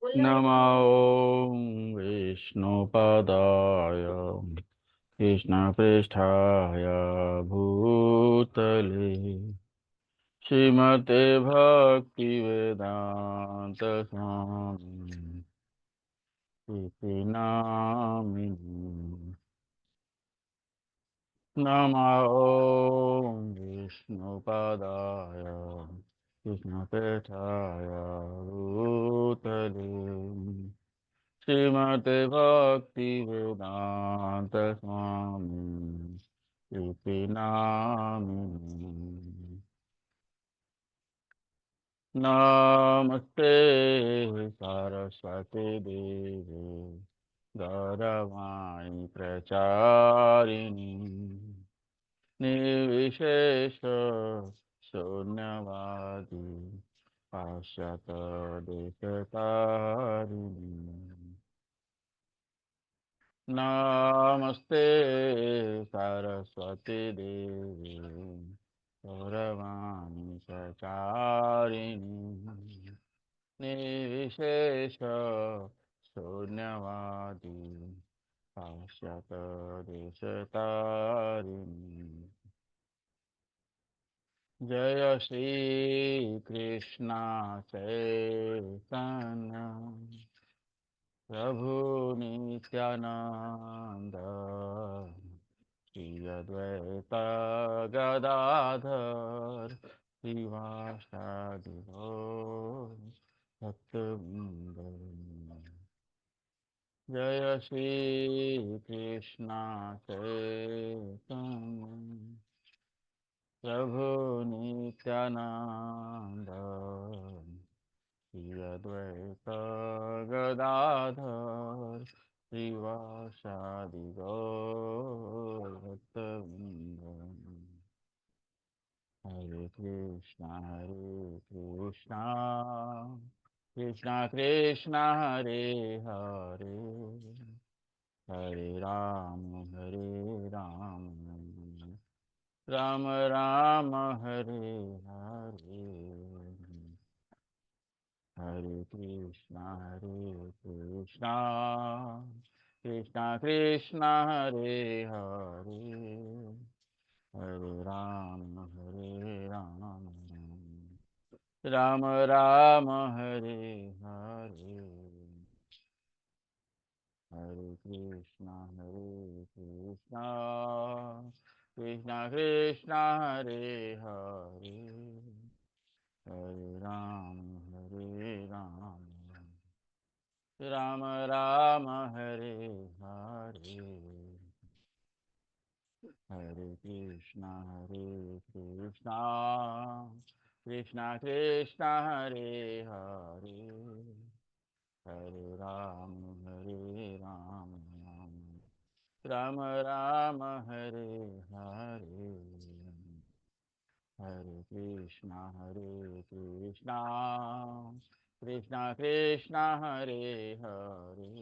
नमो विष्णुपदाय कृष्णपृष्ठाय भूतले श्रीमते भक्तिवेदांत स्वामी इति नामिने। नमो विष्णुपदाय कृष्णपृष्ठाय भूतले श्रीमते भक्ति वेदांत स्वामी इति नामिने। नमस्ते सरस्वती देवी गौरवाणी प्रचारिणी निर्विशेष शून्यवादी पाश्चात देशतारिणी। नमस्ते सरस्वती देवी गौरवाणी प्रचारिणी निर्विशेष शून्यवादी पाश्चात देशतारिणी। जय श्री कृष्ण चैतन्य प्रभु नित्यानंद श्री अद्वैत गदाधर श्रीवासादि भक्तवृंद। जय श्री कृष्ण चैतन्य प्रभु नित्यानंद श्री अद्वैत गदाधर श्रीवासादि भक्तवृंद। हरे कृष्णा कृष्णा कृष्णा हरे हरे हरे राम राम राम हरे हरे। हरे कृष्णा कृष्णा कृष्णा हरे हरे हरे राम राम राम हरे हरे। हरे कृष्णा कृष्णा कृष्णा हरे हरे हरे राम राम राम हरे हरे। हरे कृष्णा कृष्णा कृष्णा हरे हरे हरे राम राम राम हरे हरे। हरे कृष्णा कृष्णा कृष्णा हरे हरे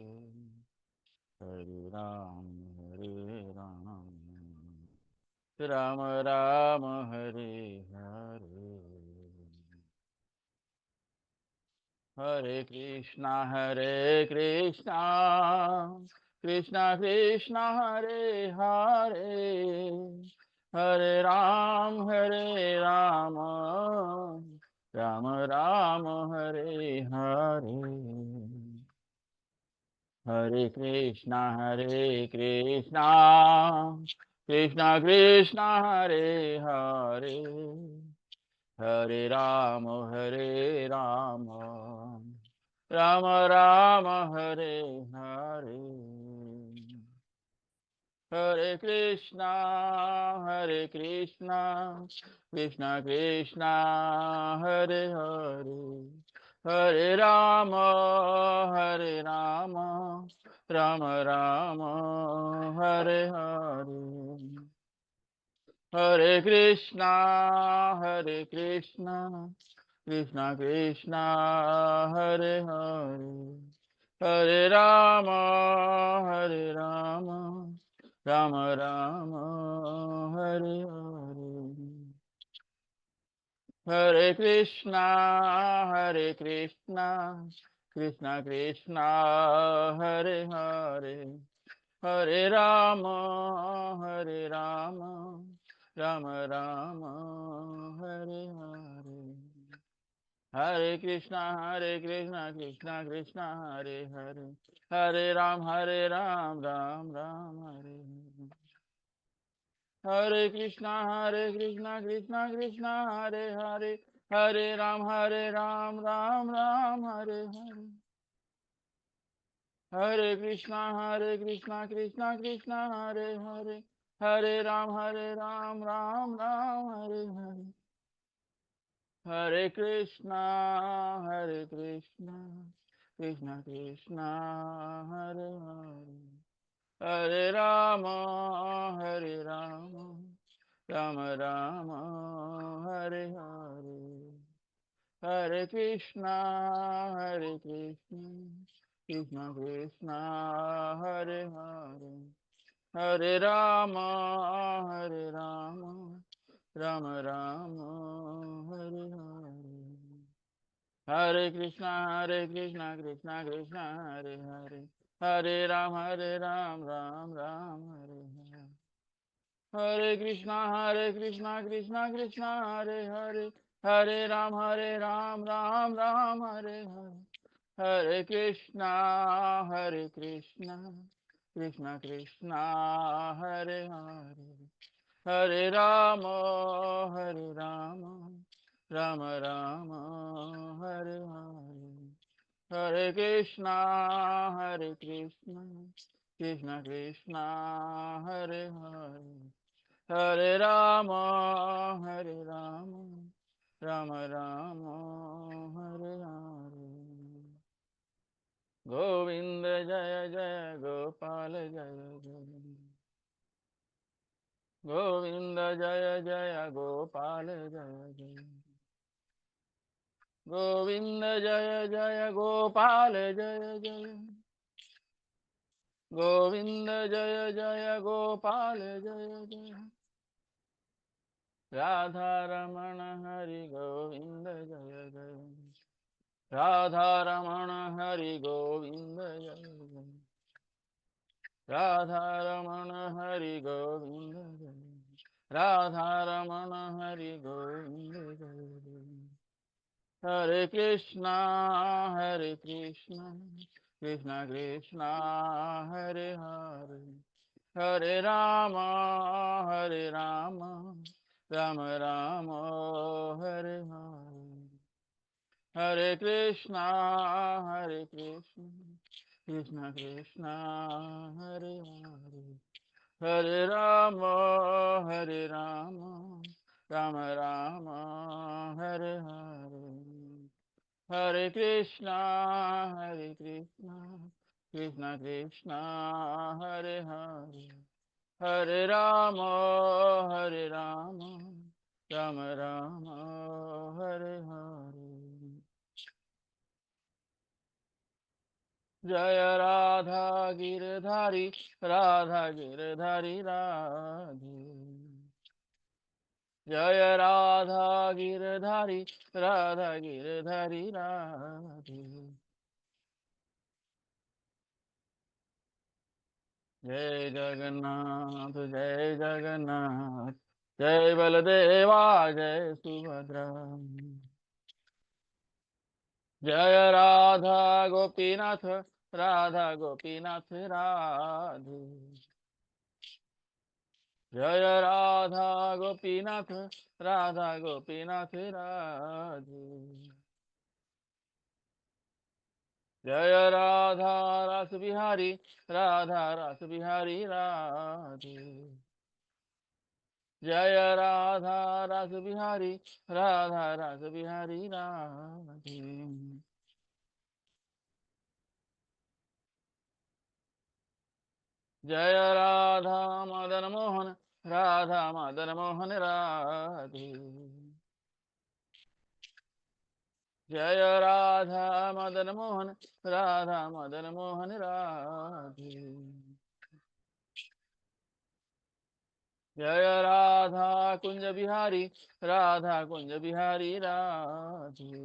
हरे राम राम राम हरे हरे। हरे कृष्णा कृष्णा कृष्णा हरे हरे हरे राम राम राम हरे हरे। हरे कृष्णा कृष्णा कृष्णा हरे हरे हरे राम राम राम हरे हरे। हरे कृष्णा कृष्णा कृष्णा हरे हरे हरे राम राम राम हरे हरे। हरे कृष्णा कृष्णा कृष्णा हरे हरे हरे राम राम राम हरे हरे। हरे कृष्णा कृष्ण कृष्ण हरे हरे हरे राम राम राम हरे हरे हरे कृष्णा कृष्णा कृष्णा हरे हरे हरे राम राम हरे हरे कृष्णा कृष्णा कृष्णा हरे हरे हरे राम राम हरे हरे हरे कृष्णा कृष्णा कृष्णा हरे राम राम हरे हरे हरे कृष्णा कृष्णा कृष्णा हरे हरे हरे राम राम हरे हरे हरे कृष्णा कृष्णा कृष्णा हरे हरे हरे राम राम राम हरे हरे हरे कृष्णा कृष्णा कृष्णा हरे हरे राम राम हरे हरे हरे कृष्णा कृष्णा हरे राम राम हरे हरे हरे कृष्णा कृष्णा कृष्णा हरे हरे हरे राम राम राम हरे हरे हरे कृष्णा कृष्णा कृष्णा हरे हरे हरे राम राम राम हरे हरे गोविंद जय जय गोपाल जय जय गोविंद जय जय गोपाल जय जय गोविंद जय जय गोपाल जय जय गोविंद जय जय गोपाल जय जय राधा रमण हरि गोविंद जय जय राधा रमण हरि गोविंद जय जय राधा रमण हरि गोविंद जय राधा रमण हरि गोविंद जय हरे कृष्णा कृष्णा कृष्णा हरे हरे हरे राम राम राम हरे हरे हरे कृष्णा कृष्णा कृष्णा हरे हरे हरे राम राम राम हरे हरे हरे कृष्णा कृष्णा कृष्णा हरे हरे हरे राम राम राम हरे हरे जय राधा गिरधारी राधे जय राधा गिरधारी राधे जय जगन्नाथ जय बलदेवा जय सुभद्रा जय राधा गोपीनाथ राधे जय राधा गोपीनाथ राधे जय राधा रस बिहारी राधे जय राधा रस बिहारी राधे जय राधा मदन मोहन राधे जय राधा मदन मोहन राधे जय राधा कुंज बिहारी राधे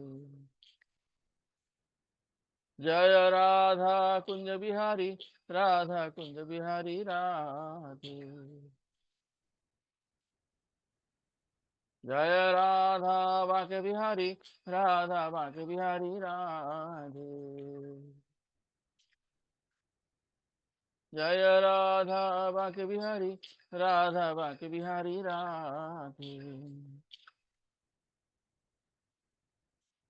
जय राधा कुंज बिहारी राधा कुंज बिहारी राधे। जय राधा बाके बिहारी राधा बाके बिहारी राधे। जय राधा बाके बिहारी राधा बाके बिहारी राधे।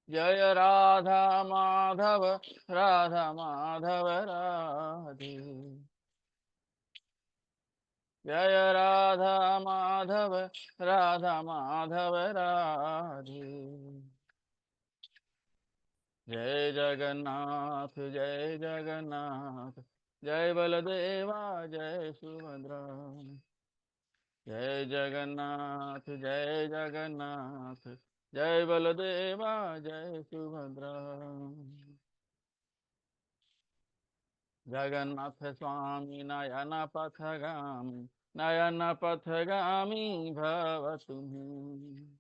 जय राधा माधव राधा माधव राधे। जय राधा माधव राधा माधव राधे। जय जगन्नाथ जय जगन्नाथ जय बलदेवा जय सुभद्रा। जय जगन्नाथ जय जगन्नाथ जय बलदेवा जय सुभद्रा। जगन्नाथ स्वामी नयन पथगामी नयन पथगामी भव तुम्हें।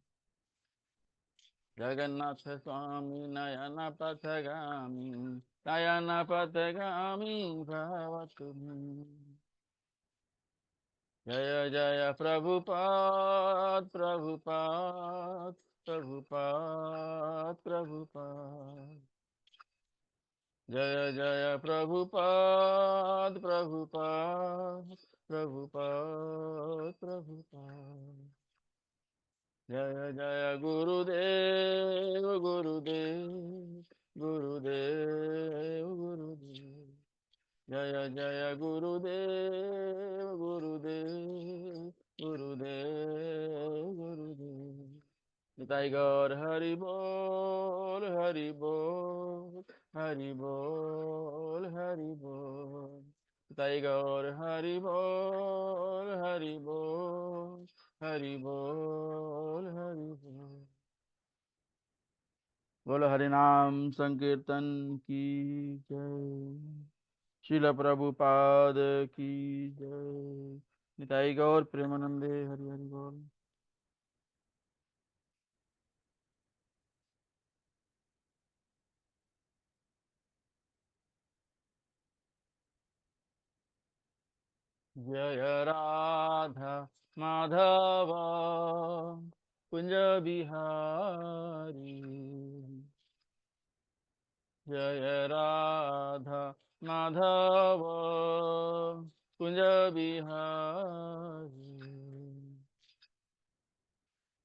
जगन्नाथ स्वामी नयन पथगामी नयन पथगामी भव तुम्हें। जय जय प्रभुपाद प्रभुपाद प्रभुपाद प्रभुपाद। जय जय प्रभुपाद प्रभुपाद प्रभुपाद प्रभुपाद। जय जय गुरुदेव गुरुदेव गुरुदेव गुरुदेव। जय जय गुरुदेव गुरुदेव गुरुदेव गुरुदेव। निताई गौर हरि बोल हरि बोल हरि बोल हरि बोल। निताई गौर हरि बोल हरि बोल हरि बोल हरि बोल। बोलो हरि नाम संकीर्तन की जय। शिल प्रभुपाद की जय। निताई गौर प्रेमानंदे हरि हरि बोल। जय राधा माधव कुंज बिहारी। जय राधा माधव कुंज बिहारी।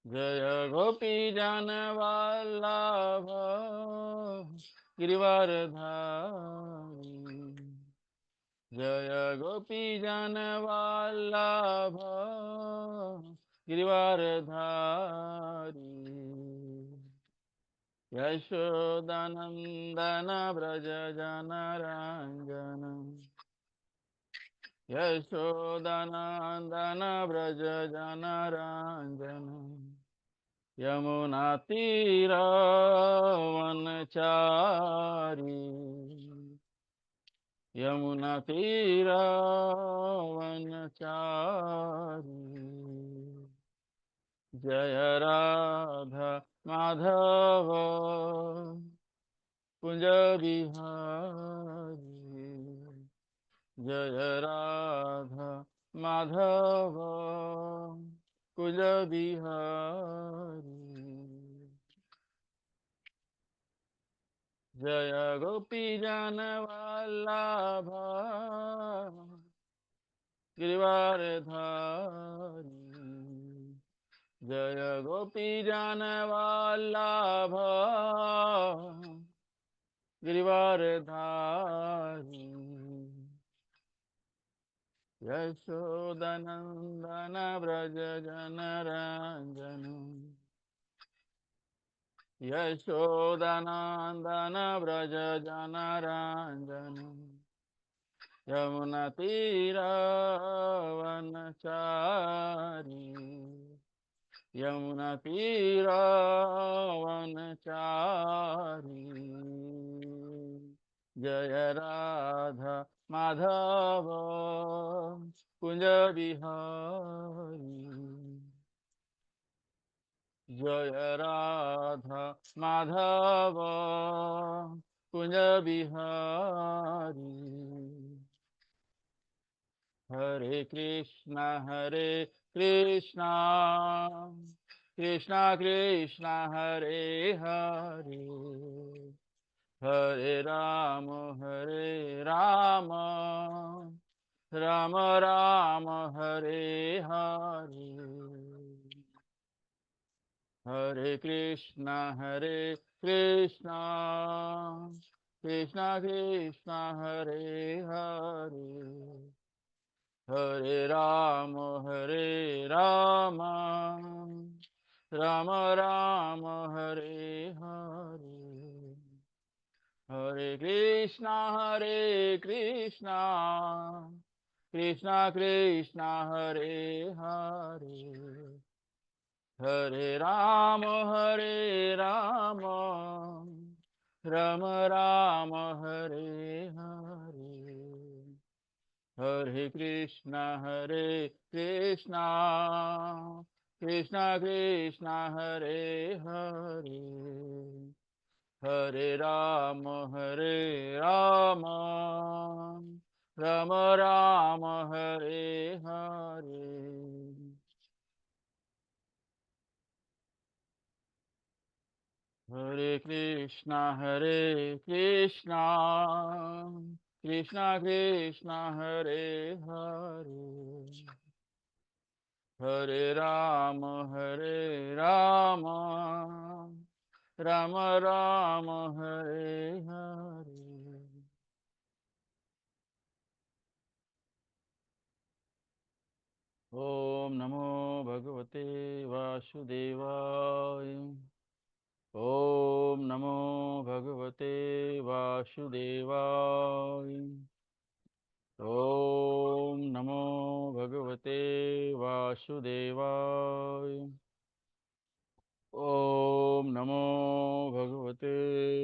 जय गोपी जन वल्लभ गिरिवरधारी। जय गोपी जन वल्लभ गिरिवरधारी। यशोदनन्दन व्रज जनरञ्जन यशोदनन्दन व्रज जनरञ्जन। यमुनातीरवनचारी यमुनातीरवनचारी। जय राधा माधव कुंज बिहारी। जय राधा माधव कुंज बिहारी। जय गोपी जन वल्लभ गिरिवरधारी। जय गोपी जन वल्लभ गिरिवरधारी। यशोदनन्दन व्रज जनरञ्जन यशोदनन्दन व्रज जनरञ्जन। यमुनातीरवनचारी यमुनातीरवनचारी। जय राधा माधव कुंज बिहारी। जय राधा माधव कुंज बिहारी। हरे कृष्णा कृष्णा कृष्णा हरे हरे, हरे राम राम राम हरे हरे, हरे कृष्णा कृष्णा कृष्णा हरे हरे, हरे राम राम राम हरे हरे, हरे कृष्णा कृष्णा हरे हरे, हरे राम राम हरे हरे, हरे कृष्णा कृष्णा हरे हरे, हरे राम राम हरे हरे। हरे कृष्णा कृष्णा हरे हरे, हरे राम राम हरे हरे। ओम नमो भगवते वासुदेवाय। ओम नमो भगवते वासुदेवाय। ओम नमो भगवते वासुदेवाय। ओम नमो भगवते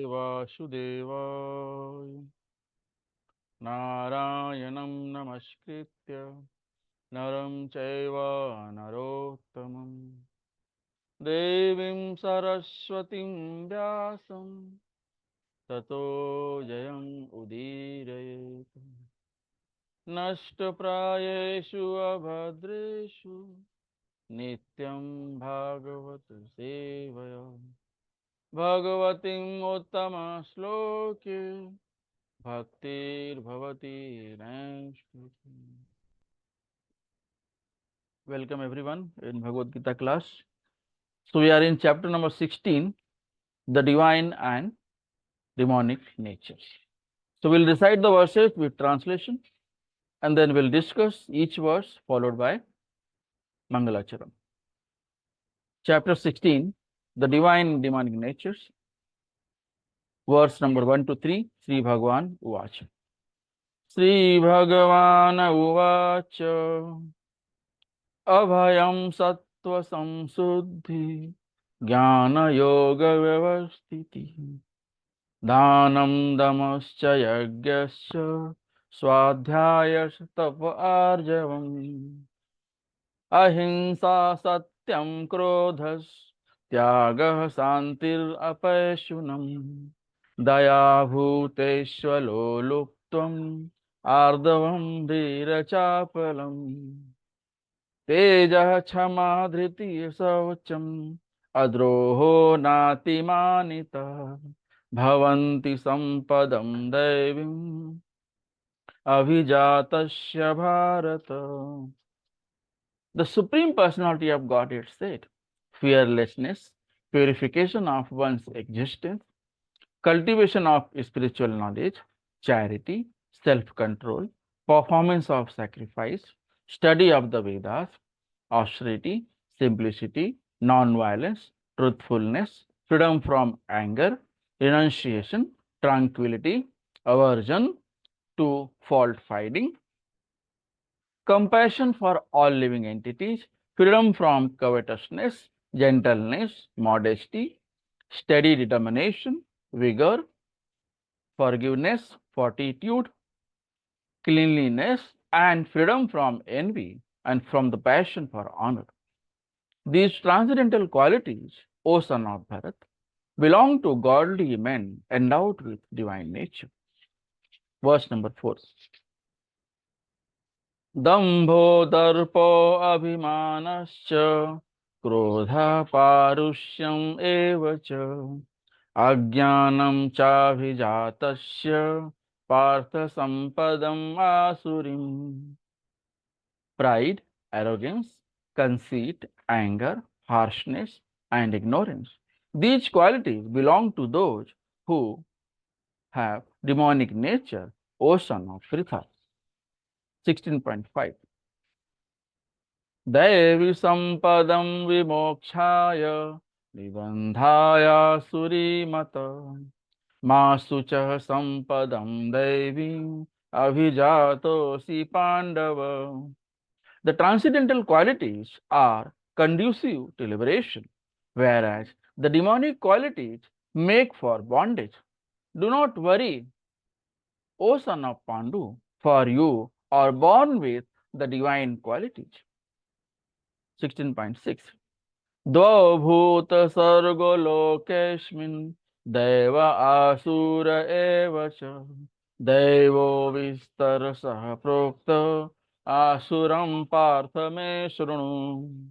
वासुदेवाय। नारायणं नमस्कृत्य नरं चैव नरोत्तमं, देवीं सरस्वतीं व्यासं ततो जयं उदीरयेत्। नष्टप्रायेषु अभद्रेषु नित्यं भागवत सेवया, भगवतीम् उत्तमश्लोके भक्तिर्भवति नैष्ठिकी। Welcome everyone in Bhagavad Gita class. So we are in chapter number 16, the divine and demonic natures. So we'll recite the verses with translation and then we'll discuss each verse followed by Mangalacharam. Chapter 16, the divine and demonic natures. Verse number 1 to 3, Sri Bhagavan Uvacha. Sri Bhagavan Uvacha. अभयं सत्त्वसंशुद्धि ज्ञानयोगव्यवस्थितिः, दानं दमश्च यज्ञश्च स्वाध्यायस्तप आर्जवम्, अहिंसा सत्यं क्रोधस्त्यागः शान्तिरपैशुनम्, दया भूतेष्वलो लुप्त्वम् आर्दवं धीरचापलम्, तेजः क्षमा धृतिः शौचम् अद्रोहो नातिमानितः, भवन्ति सम्पदं दैवीम् अभिजातस्य Bharat. The Supreme Personality of Godhead said, fearlessness, purification of one's existence, cultivation of spiritual knowledge, charity, self-control, performance of sacrifice, study of the Vedas, austerity, simplicity, non-violence, truthfulness, freedom from anger, renunciation, tranquility, aversion to fault-finding, compassion for all living entities, freedom from covetousness, gentleness, modesty, steady determination, vigor, forgiveness, fortitude, cleanliness, and freedom from envy and from the passion for honor. These transcendental qualities, O son of Bharat, belong to godly men endowed with divine nature. Verse number 4. Dambho darpo abhimanascha krodha parushyam evacha ajnanam chabhijatasya partha sampadam asurim. Pride, arrogance, conceit, anger, harshness, and ignorance. These qualities belong to those who have demonic nature, O son of Pritha. 16.5. Devi sampadam vimokshaya nibandhaya surimata masucha sampadam devi abhijatosi pandava. The transcendental qualities are conducive to liberation, whereas the demonic qualities make for bondage. Do not worry, O son of Pandu, for you are born with the divine qualities. 16.6. Dvabhuta sargo lokesmin deva asura evacha devo vistar saha prokta asuram partha me shrunu.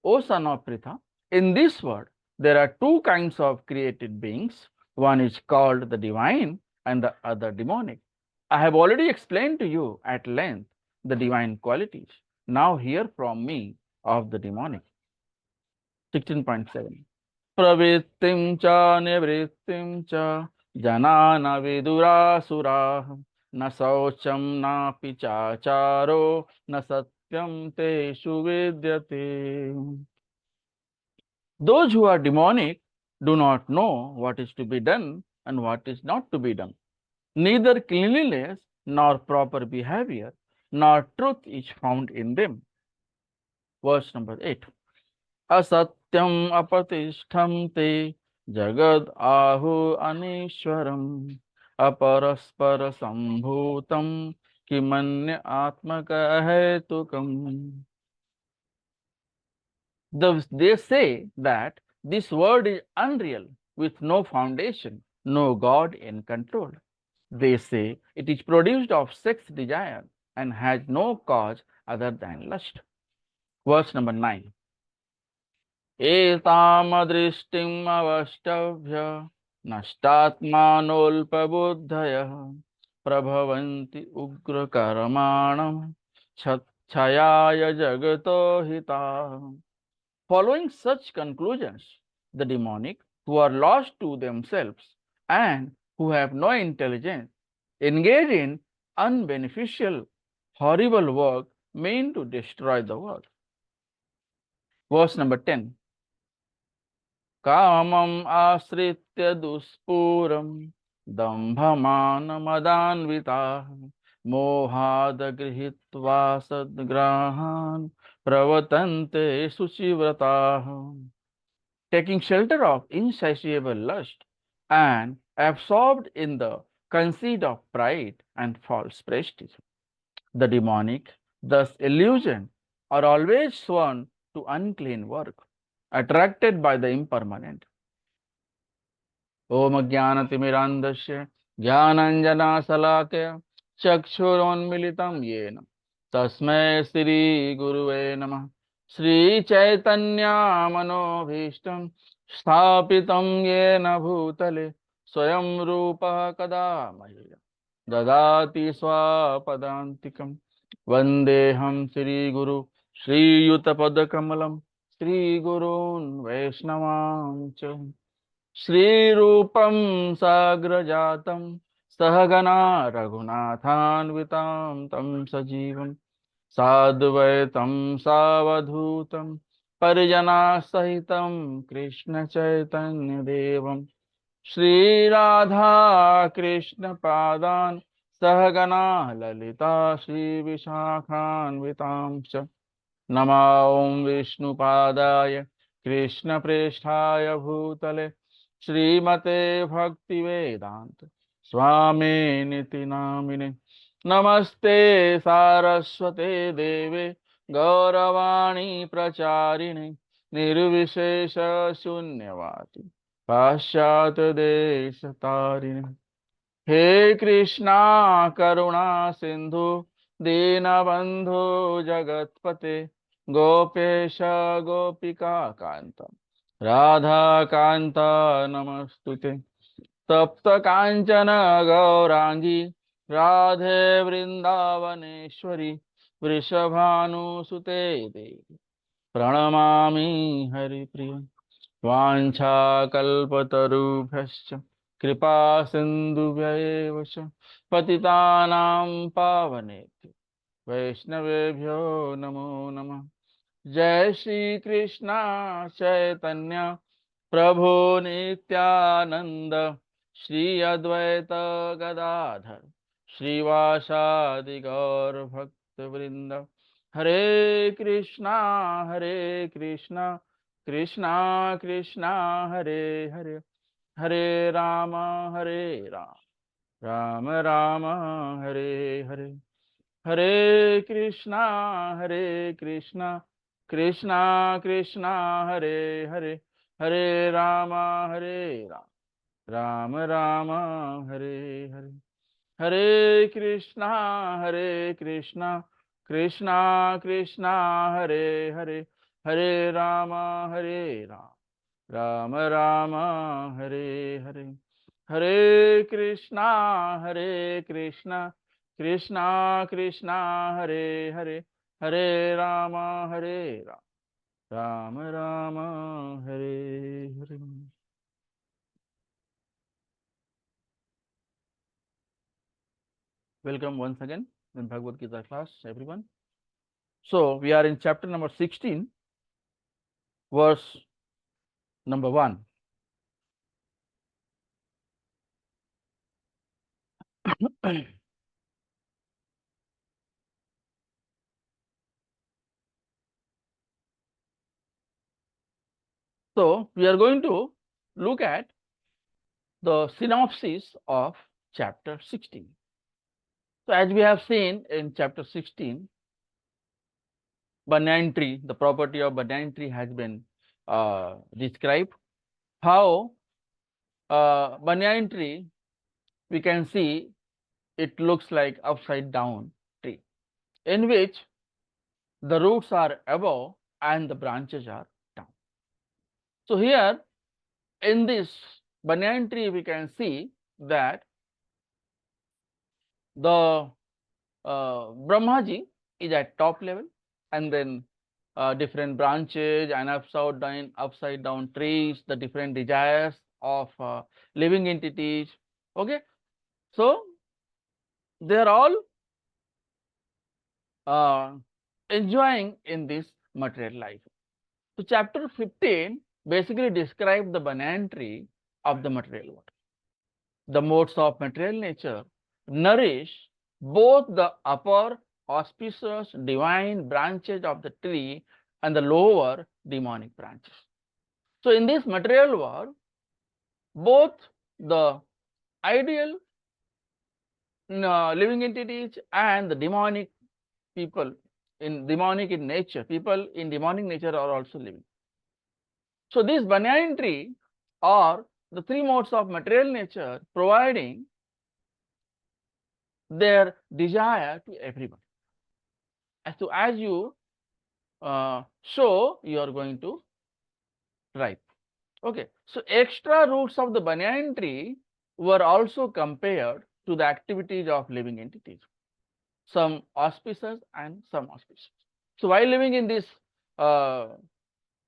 O son of Pritha, in this world there are two kinds of created beings. One is called the divine and the other demonic. I have already explained to you at length the divine qualities. Now hear from me of the demonic. 16.7. Pravittim cha nivrittim cha janana vidurasura na saucham na pichacharo na satyam teshu vidyate. Those who are demonic do not know what is to be done and what is not to be done. Neither cleanliness nor proper behavior nor truth is found in them. Verse number 8. Asatyam apatishtham te jagad ahu anishwaram aparaspara sambhutam kimanya atmaka hetukam. They say that this world is unreal with no foundation, no God in control. They say it is produced of sex desire and has no cause other than lust. Verse number 9. Etam drishtim avashtavya nashtatmanolpabuddhaya prabhavanti ugra karmanam chayaya jagato hita. Following such conclusions, the demonic, who are lost to themselves and who have no intelligence, engage in unbeneficial, horrible work meant to destroy the world. Verse number 10. Kamam asritya duspuram dambhamanamadhanvita mohada grihitva sadgrahan pravatante suchivrata. Taking shelter of insatiable lust and absorbed in the conceit of pride and false prestige. The demonic, thus illusioned, are always sworn to unclean work, attracted by the impermanent. Om Jnanatimirandasya Jnananjana Salakaya Chakshuronmilitam Yena Tasmai Sri Guruve Namah. Sri Chaitanya Manobhishtam Sthapitam Yena Bhutale Swayam Rupa Kadamaya Dadati Swapadantikam Vandeham Sri Guru Sri Yutapadakamalam Sri Gurun Vaishnavam Cha Shri Rupam Sagrajatam Sahagana Raghunathanvitam Tam Sajivam Sadvaitam Savadhutam Parijana Sahitam Krishna Chaitanya Devam Shri Radha Krishna Padan Sahagana Lalita Shri Vishakhanvitam Cha Nama Om Vishnu Padaya Krishna Presthaya Bhutale Srimate Bhakti Vedanta Swami Niti Namine Namaste Saraswate Deve Gauravani Pracharine निर्विशेष शून्यवादी पाश्चात देश तारिणी। हे कृष्णा करुणा सिंधु दीनबंधु जगत्पते गोपेश गोपिका कांत राधा कांत नमस्तुते। तप्त कांचन गौरांगी राधे वृंदावनेश्वरी वृषभानुसुते देवी प्रणमामि हरिप्रिय। वाञ्छाकल्पतरुभ्यश्च कृपा सिन्धुभ्यैव च पतितानां पावनेभ्यो वैष्णवेभ्यो नमो नमः। जय श्री कृष्ण चैतन्य प्रभु नित्यानंद श्री अद्वैत गदाधर श्रीवासादि गौर भक्त वृंद। हरे कृष्णा कृष्णा कृष्णा हरे हरे हरे राम राम राम हरे हरे। हरे कृष्णा कृष्णा कृष्णा हरे हरे हरे राम राम राम हरे हरे। हरे कृष्णा कृष्णा कृष्णा हरे हरे हरे राम राम राम हरे हरे। हरे Krishna Krishna Krishna Hare Hare Hare Ram Ram Ram Hare Hare. Welcome once again in Bhagavad Gita class, everyone. So we are in chapter number 16, verse number 1. So we are going to look at the synopsis of chapter 16. So as we have seen in chapter 16, banyan tree, the property of banyan tree has been described. How banyan tree, we can see it looks like upside down tree, in which the roots are above and the branches are down. So here in this banyan tree, we can see that the Brahmaji is at top level, and then different branches and upside down trees, the different desires of living entities. Okay, so they are all enjoying in this material life. So chapter 15 basically describes the banyan tree of the material world. The modes of material nature nourish both the upper auspicious divine branches of the tree and the lower demonic branches. So in this material world, both the ideal living entities and the demonic people in demonic in nature, people in demonic nature are also living. So this banyan tree are the three modes of material nature providing their desire to everyone. As you sow, you are going to ripe. Okay, so extra roots of the banyan tree were also compared to the activities of living entities, some auspicious and some auspicious. So while living in this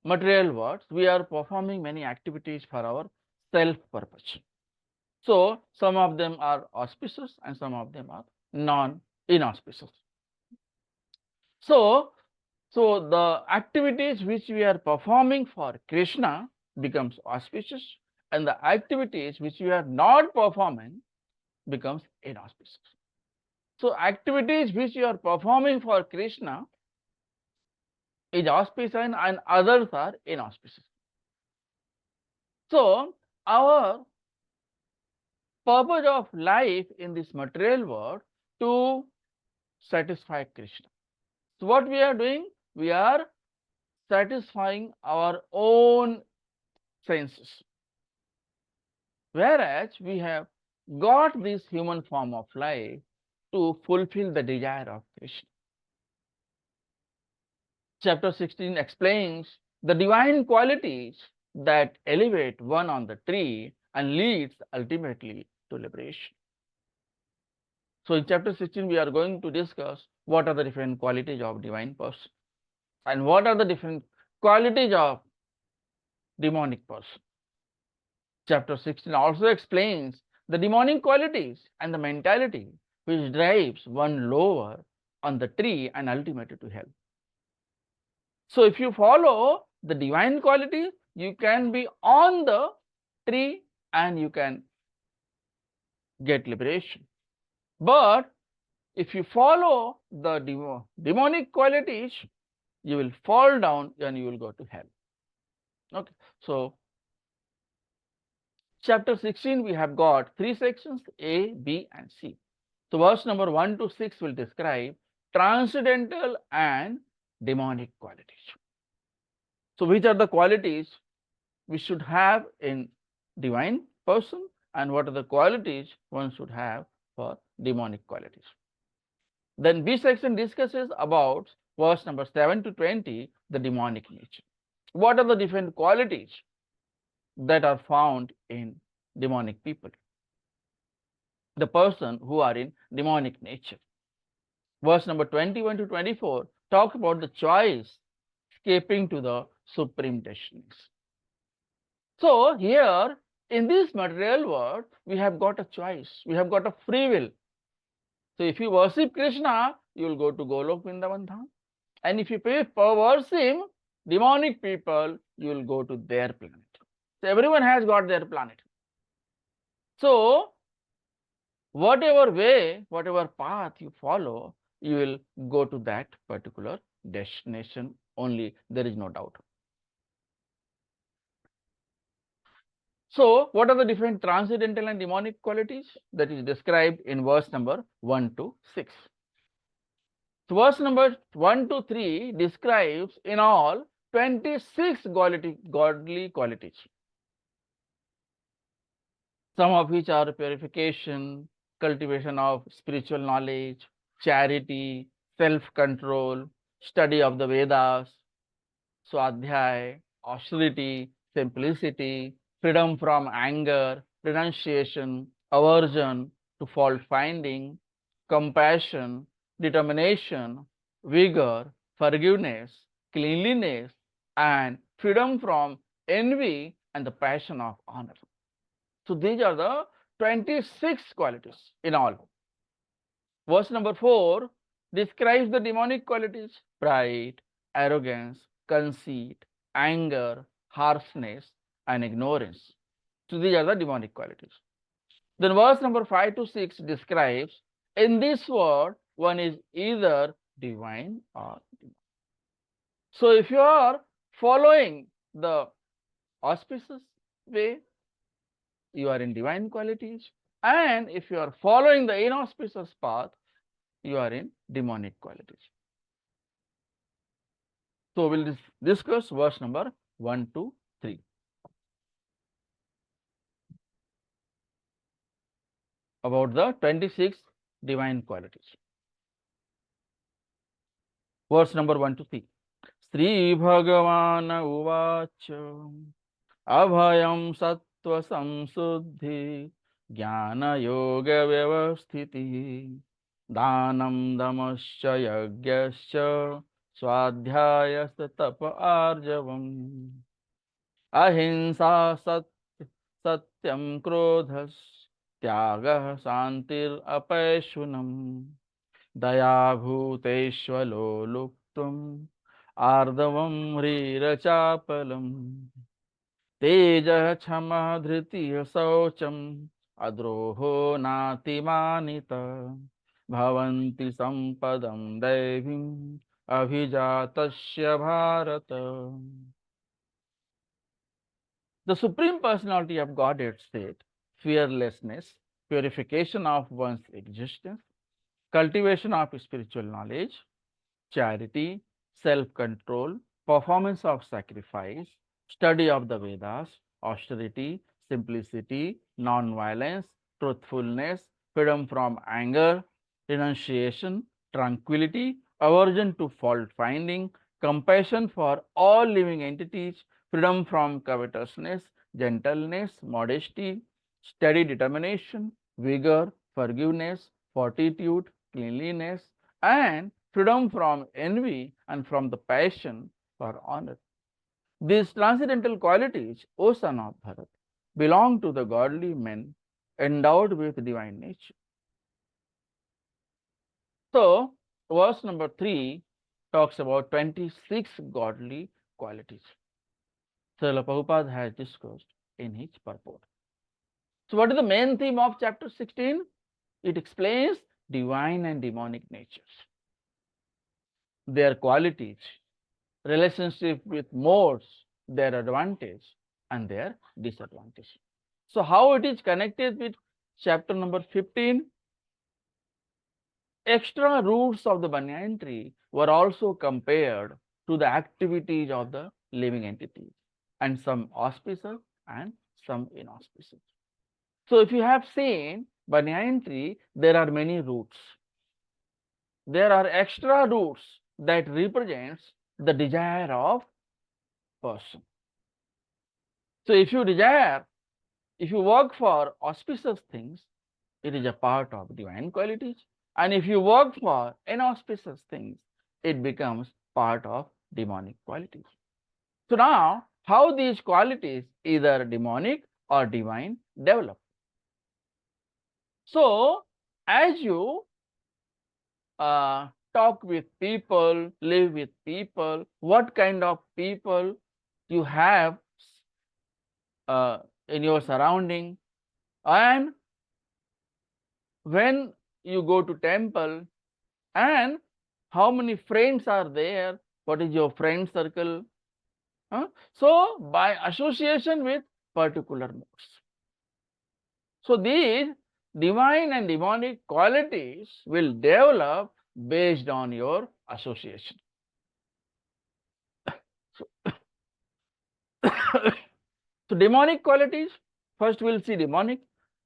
material world, we are performing many activities for our self purpose. So some of them are auspicious and some of them are inauspicious. So the activities which we are performing for Krishna becomes auspicious, and the activities which we are not performing becomes inauspicious. So activities which you are performing for Krishna is auspicious and others are inauspicious. So our purpose of life in this material world to satisfy Krishna. So what we are doing? We are satisfying our own senses. Whereas we have got this human form of life to fulfill the desire of Krishna. Chapter 16 explains the divine qualities that elevate one on the tree and leads ultimately to liberation. So in chapter 16, we are going to discuss what are the different qualities of divine person and what are the different qualities of demonic person. Chapter 16 also explains the demonic qualities and the mentality which drives one lower on the tree and ultimately to hell. So if you follow the divine quality, you can be on the tree and you can get liberation. But if you follow the demonic qualities, you will fall down and you will go to hell. Okay. So chapter 16, we have got three sections, A, B, and C. So verse number 1 to 6 will describe transcendental and demonic qualities. So which are the qualities we should have in divine person and what are the qualities one should have for demonic qualities. Then B section discusses about verse number 7 to 20, the demonic nature. What are the different qualities that are found in demonic people, the person who are in demonic nature. Verse number 21 to 24 talk about the choice escaping to the supreme destinies. So here in this material world, we have got a choice, we have got a free will. So if you worship Krishna, you will go to Golok Vrindavan Dham. And if you worship demonic people, you will go to their planet. So everyone has got their planet. So whatever way, whatever path you follow, you will go to that particular destination only. There is no doubt. So what are the different transcendental and demonic qualities that is described in verse number 1 to 6? So verse number 1 to 3 describes in all 26 godly qualities, some of which are purification, cultivation of spiritual knowledge, charity, self-control, study of the Vedas, swadhyay, austerity, simplicity, freedom from anger, renunciation, aversion to fault finding, compassion, determination, vigor, forgiveness, cleanliness, and freedom from envy and the passion of honor. So these are the 26 qualities in all. Verse number 4 describes the demonic qualities: pride, arrogance, conceit, anger, harshness, and ignorance. So these are the demonic qualities. Then verse number 5 to 6 describes in this world one is either divine or demonic. So if you are following the auspicious way, you are in divine qualities, and if you are following the inauspicious path, you are in demonic qualities. So we'll discuss verse number 1 to 3. About the 26 divine qualities. Verse number 1 to 3. Sri Bhagavan Uvacha Abhayam Sattva Samsuddhi Jnana Yoga Vyavasthiti Danam Damascha Yagyascha Swadhyayasya Tapa Arjavam Ahimsa Satyam Krodhas Tyagah Santir Apaishunam Daya Bhuteshvalo Luptum Ardavam Rirachapalam Teja Chama Dhritiya Saucham Adroho Natimanita Bhavanti Sampadam Devim Abhijatasya Bharata. The Supreme Personality of Godhead said fearlessness, purification of one's existence, cultivation of spiritual knowledge, charity, self-control, performance of sacrifice, study of the Vedas, austerity, simplicity, non-violence, truthfulness, freedom from anger, renunciation, tranquility, aversion to fault finding, compassion for all living entities, freedom from covetousness, gentleness, modesty, steady determination, vigor, forgiveness, fortitude, cleanliness, and freedom from envy and from the passion for honor. These transcendental qualities, O son of Bharat, belong to the godly men endowed with divine nature. So, verse number 3 talks about 26 godly qualities. Srila Prabhupada has discussed in his purport. So, what is the main theme of chapter 16? It explains divine and demonic natures, their qualities, relationship with modes, their advantage and their disadvantage. So, how it is connected with chapter number 15? Extra roots of the banyan tree were also compared to the activities of the living entities, and some auspicious and some inauspicious. So, if you have seen banyan tree, there are many roots. There are extra roots that represents the desire of person. So, if you desire, if you work for auspicious things, it is a part of divine qualities. And if you work for inauspicious things, it becomes part of demonic qualities. So now, how these qualities, either demonic or divine, develop? So, as you talk with people, live with people, what kind of people you have in your surrounding, and when you go to temple, and how many friends are there, what is your friend circle. So, by association with particular modes. So, these divine and demonic qualities will develop based on your association. So, demonic qualities, first we will see demonic,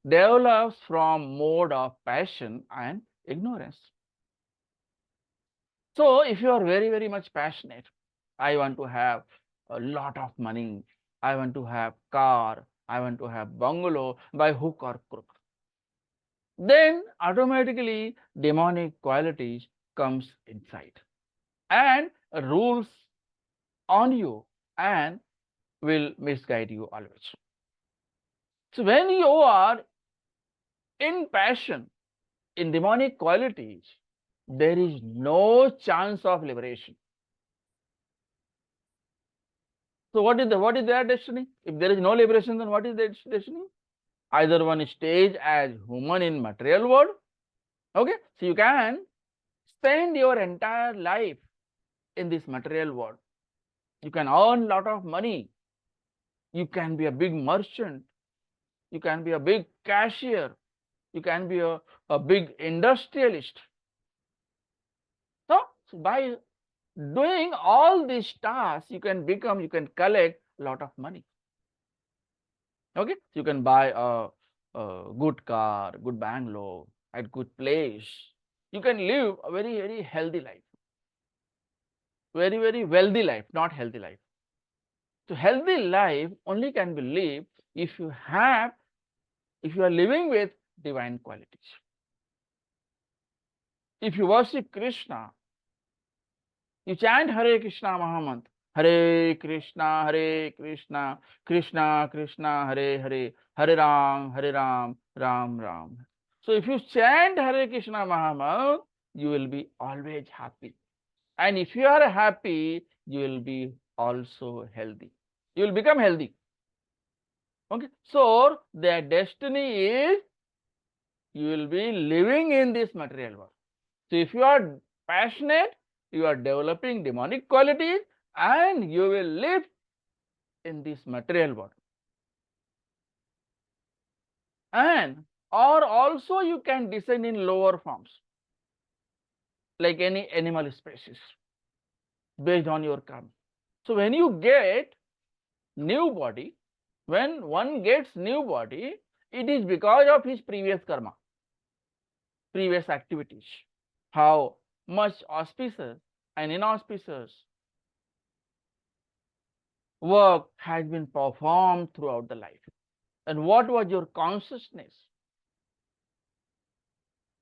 develops from mode of passion and ignorance. So, if you are very, very much passionate, I want to have a lot of money, I want to have car, I want to have bungalow by hook or crook, then automatically demonic qualities comes inside and rules on you and will misguide you always. So, when you are in passion, in demonic qualities, there is no chance of liberation. So, what is their destiny? If there is no liberation, then what is their destiny? Either one stays as human in material world. Okay, so you can spend your entire life in this material world. You can earn a lot of money. You can be a big merchant. You can be a big cashier. You can be a big industrialist. So by doing all these tasks, you can collect a lot of money. Okay, so you can buy a good car, good bungalow, at good place. You can live a very, very healthy life. Very, very wealthy life, not healthy life. So healthy life only can be lived if you are living with divine qualities. If you worship Krishna, you chant Hare Krishna Mahamantra, Hare Krishna, Krishna Krishna, Hare Hare, Hare Ram, Ram Ram. So if you chant Hare Krishna Mahamantra, you will be always happy. And if you are happy, you will be also healthy. You will become healthy. Okay. So their destiny is you will be living in this material world. So if you are passionate, you are developing demonic qualities and you will live in this material world. And or also you can descend in lower forms like any animal species based on your karma. So when you get new body, when one gets new body, it is because of his previous karma, previous activities. How much auspicious and inauspicious work has been performed throughout the life, and what was your consciousness.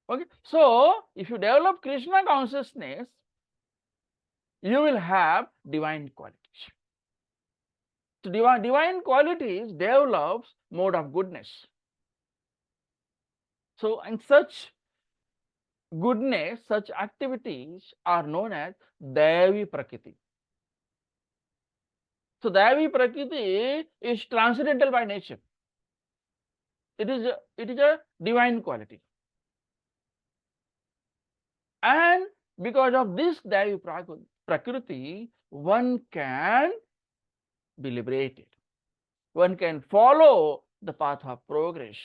Okay, so if you develop Krishna consciousness, you will have divine qualities. So divine qualities develops mode of goodness. So in such goodness, such activities are known as Devi Prakriti. So Devi Prakriti is transcendental by nature. It is a divine quality. And because of this Devi Prakriti, one can be liberated. One can follow the path of progress.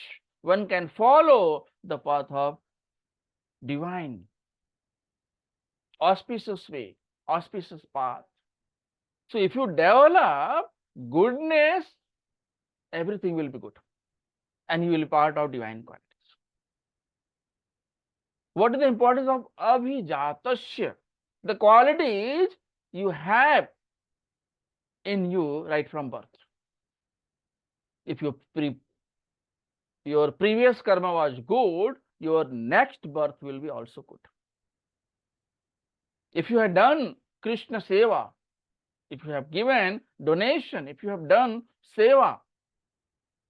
One can follow the path of divine, auspicious way, auspicious path. So if you develop goodness, everything will be good, and you will be part of divine qualities. What is the importance of abhijatasya? The qualities you have in you right from birth. If your previous karma was good, your next birth will be also good. If you have done Krishna seva, if you have given donation, if you have done seva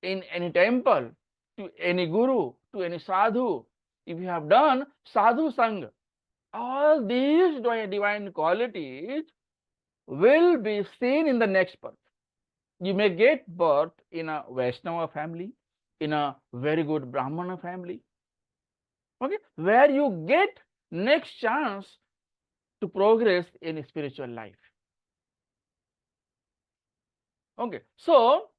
in any temple, to any guru, to any sadhu, if you have done sadhu sangha, all these divine qualities will be seen in the next birth. You may get birth in a Vaishnava family, in a very good Brahmana family, okay, where you get next chance to progress in spiritual life. Okay, so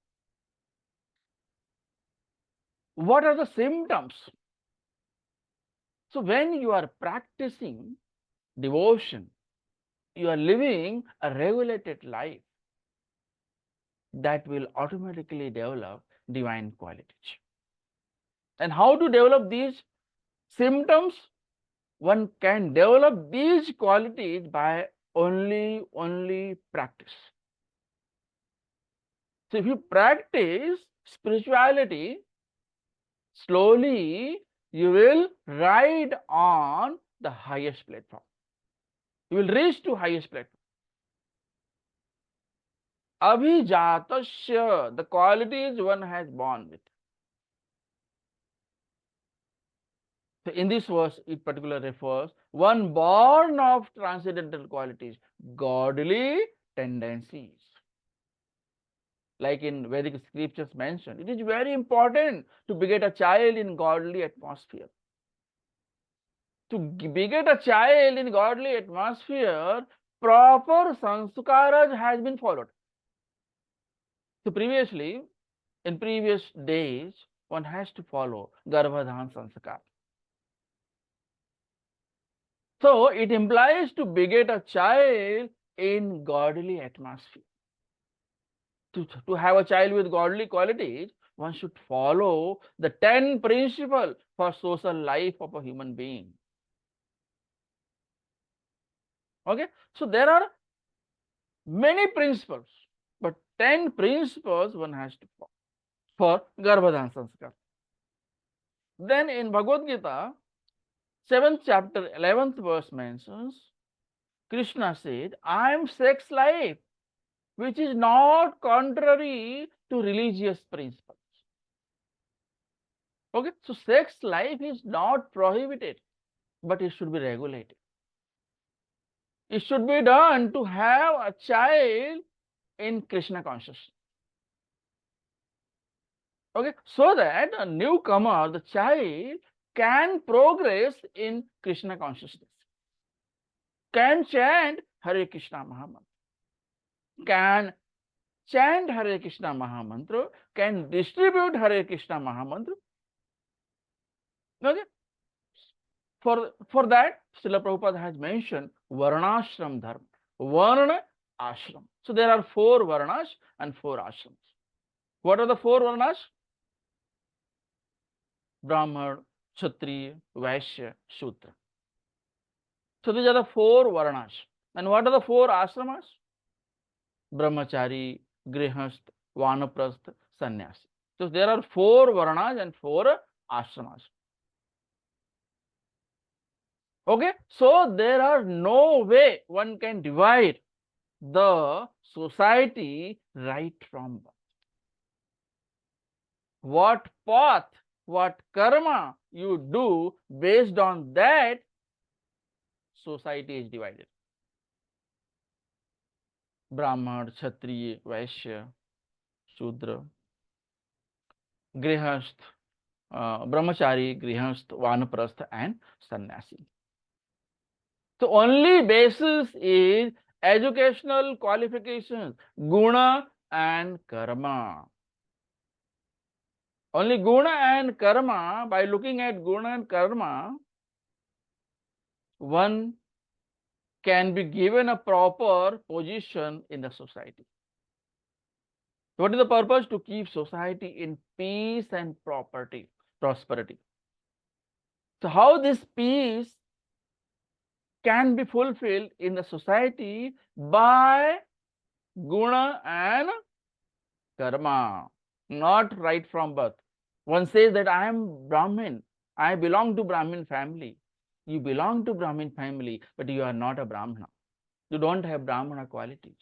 what are the symptoms? So when you are practicing devotion, you are living a regulated life, that will automatically develop divine qualities. And how to develop these symptoms? One can develop these qualities by only practice. So if you practice spirituality, slowly you will ride on the highest platform. You will reach to highest platform. Abhijatasya, the qualities one has born with. So in this verse, it particularly refers one born of transcendental qualities, godly tendencies. Like in Vedic scriptures mentioned, it is very important to beget a child in godly atmosphere. To beget a child in godly atmosphere, proper sanskaras has been followed. So previously, in previous days, one has to follow Garbhadhan sanskar. So it implies to beget a child in godly atmosphere. To have a child with godly qualities, one should follow the 10 principles for social life of a human being. Okay, so there are many principles, but 10 principles one has to follow for Garbhadhan sanskar. Then in Bhagavad Gita, 7th chapter, 11th verse mentions, Krishna said, I am sex life, which is not contrary to religious principles. Okay, so sex life is not prohibited, but it should be regulated. It should be done to have a child in Krishna consciousness. Okay, so that a newcomer, the child, can progress in Krishna consciousness, can chant Hare Krishna Mahamantra, can chant Hare Krishna Mahamantra, can distribute Hare Krishna Mahamantra. Okay, for that, Srila Prabhupada has mentioned Varnashram Dharma. Varna ashram. So there are 4 varnas and 4 ashrams. What are the 4 varnas? Brahman, Kshatriya, Vaishya, Shudra. So these are the 4 varnas. And what are the 4 ashramas? Brahmachari, Grihasth, Vanaprastha, Sannyasi. So there are 4 varnas and 4 ashramas. Okay, so there are no way one can divide the society right from birth. What path, what karma you do, based on that, society is divided. Brahman, Kshatriya, Vaishya, Shudra, Grihasth, Brahmachari, Grihasth, Vanaprastha and Sannyasi. So only basis is educational qualifications, guna and karma. Only guna and karma, by looking at guna and karma, one can be given a proper position in the society. What is the purpose? To keep society in peace and prosperity. So how this peace can be fulfilled in the society? By guna and karma, not right from birth. One says that I am Brahmin, I belong to Brahmin family. You belong to Brahmin family, but you are not a Brahmana. You don't have Brahmana qualities.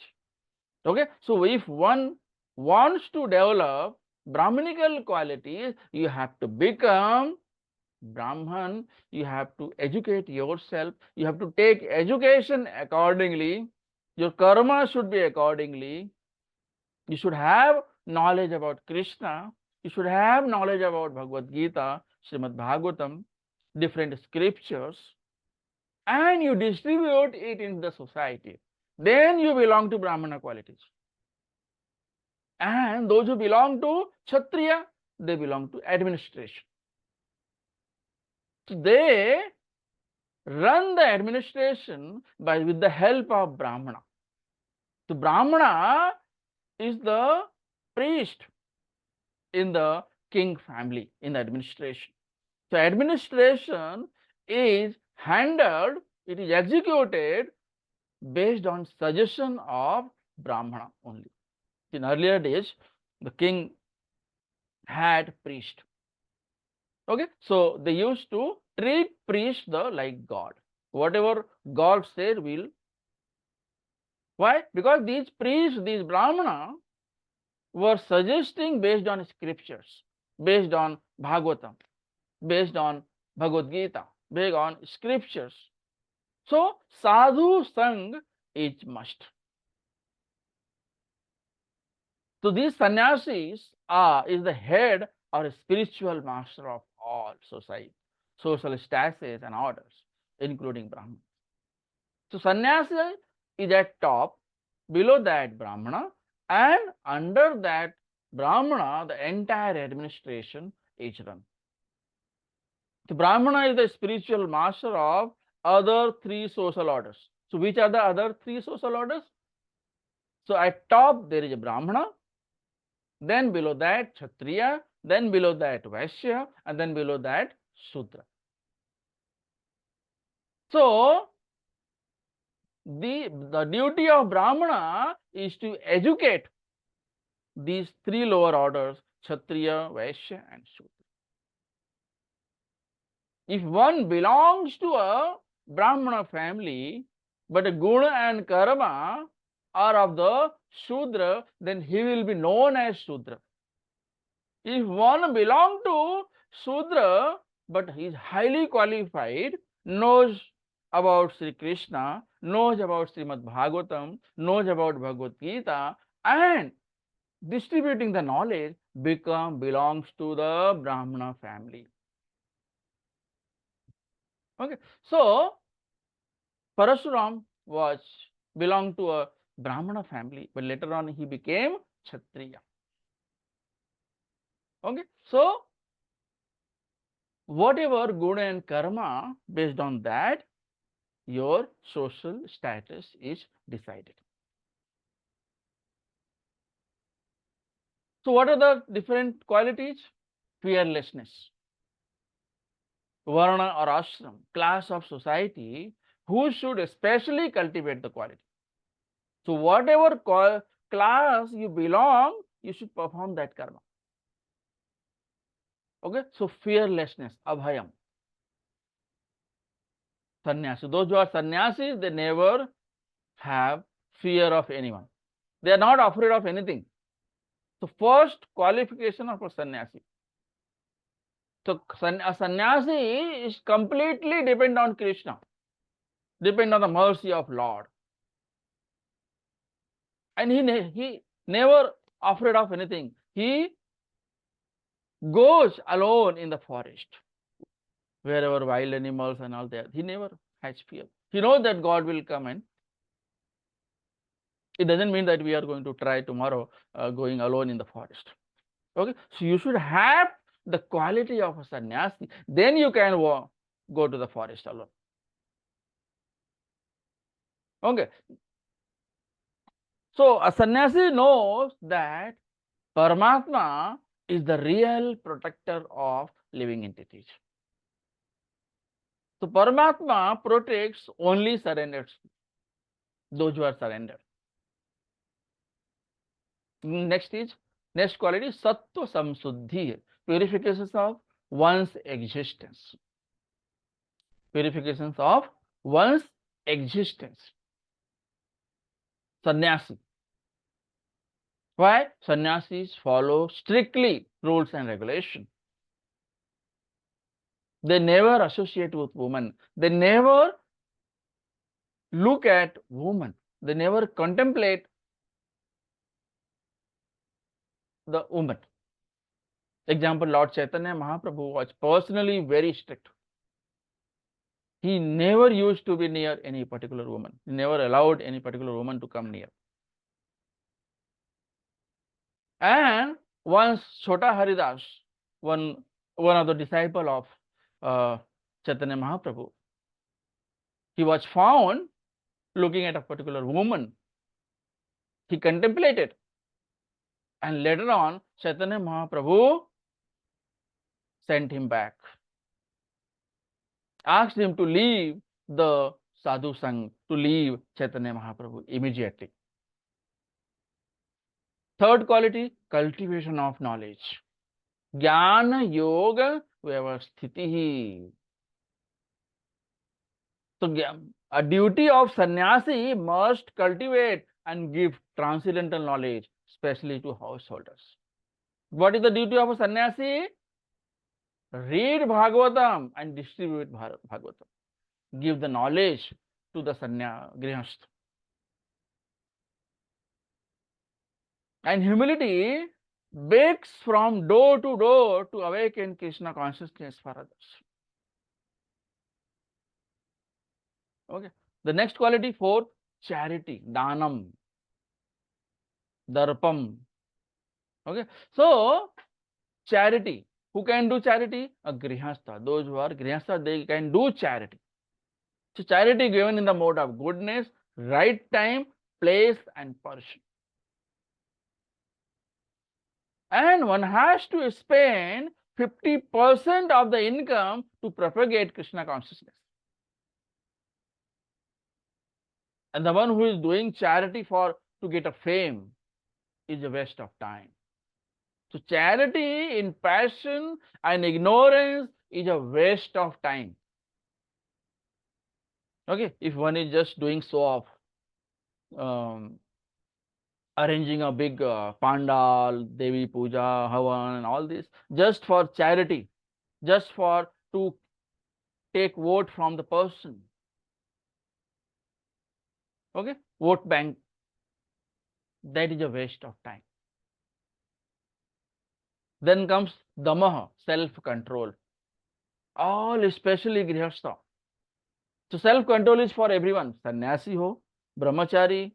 Okay, so if one wants to develop Brahminical qualities, you have to become Brahman, you have to educate yourself, you have to take education accordingly, your karma should be accordingly. You should have knowledge about Krishna, you should have knowledge about Bhagavad Gita, Srimad Bhagavatam, different scriptures, and you distribute it in the society. Then you belong to Brahmana qualities. And those who belong to Kshatriya, they belong to administration. So they run the administration with the help of Brahmana. So Brahmana is the priest in the king family, in the administration. So administration is handled, it is executed based on suggestion of Brahmana only. In earlier days, the king had priest. Okay, so they used to treat priest like God. Whatever God said will. Why? Because these priests, these Brahmana, were suggesting based on scriptures, based on Bhagavatam, based on Bhagavad Gita, based on scriptures. So sadhu sang is must. So these sannyasis is the head or a spiritual master of all society, social statuses and orders, including Brahman. So sannyasi is at top, below that Brahmana, and under that Brahmana, the entire administration is run. The Brahmana is the spiritual master of other 3 social orders. So which are the other 3 social orders? So at top there is a Brahmana, then below that Kshatriya, then below that Vaishya, and then below that Shudra. So the duty of Brahmana is to educate these 3 lower orders, Kshatriya, Vaishya and Shudra. If one belongs to a Brahmana family, but a guna and karma are of the Shudra, then he will be known as Shudra. If one belongs to Shudra, but he is highly qualified, knows about Sri Krishna, knows about Srimad Bhagavatam, knows about Bhagavad Gita, and distributing the knowledge belongs to the Brahmana family. Okay, so Parashuram belonged to a Brahmana family, but later on he became Kshatriya. Okay, so whatever guna and karma, based on that, your social status is decided. So what are the different qualities? Fearlessness. Varna or ashram, class of society, who should especially cultivate the quality. So whatever class you belong, you should perform that karma. Okay, so fearlessness, abhayam. Sannyasi, those who are sannyasis, they never have fear of anyone. They are not afraid of anything. So first qualification of a sannyasi. So a sannyasi is completely dependent on Krishna, depend on the mercy of Lord. And he never afraid of anything. He goes alone in the forest, wherever wild animals and all that. He never has fear. He knows that God will come, and it doesn't mean that we are going to try tomorrow going alone in the forest. Okay, so you should have the quality of a sannyasi. Then you can go to the forest alone. Okay, so a sannyasi knows that Paramatma is the real protector of living entities. So Paramatma protects only surrendered, those who are surrendered. Next quality, sattva samsuddhi, purifications of one's existence. Purifications of one's existence. Sannyasi. Why? Sannyasis follow strictly rules and regulations. They never associate with women. They never look at women. They never contemplate the woman. Example, Lord Chaitanya Mahaprabhu was personally very strict. He never used to be near any particular woman. He never allowed any particular woman to come near. And once Chota Haridas, one of the disciple of Chaitanya Mahaprabhu, he was found looking at a particular woman. He contemplated, and later on Chaitanya Mahaprabhu sent him back, asked him to leave the sadhu sangh, to leave Chaitanya Mahaprabhu immediately. Third quality, cultivation of knowledge. Jnana yoga vyavasthitihi. So a duty of sannyasi must cultivate and give transcendental knowledge, especially to householders. What is the duty of a sannyasi? Read Bhagavatam and distribute Bhagavatam. Give the knowledge to the grihastha. And humility begs from door to door to awaken Krishna consciousness for others. Okay. The next quality, fourth, charity, danam, darpam. Okay. So, charity. Who can do charity? A grihastha. Those who are grihastha, they can do charity. So, charity given in the mode of goodness, right time, place, and person. And one has to spend 50% of the income to propagate Krishna consciousness. And the one who is doing charity to get a fame is a waste of time. So charity in passion and ignorance is a waste of time. Okay, if one is just doing so of arranging a big pandal, Devi Puja, Havan, and all this, just for charity, just to take vote from the person. Okay, vote bank, that is a waste of time. Then comes damaha, self-control. All especially grihastha. So self-control is for everyone, sannyasi ho, brahmachari.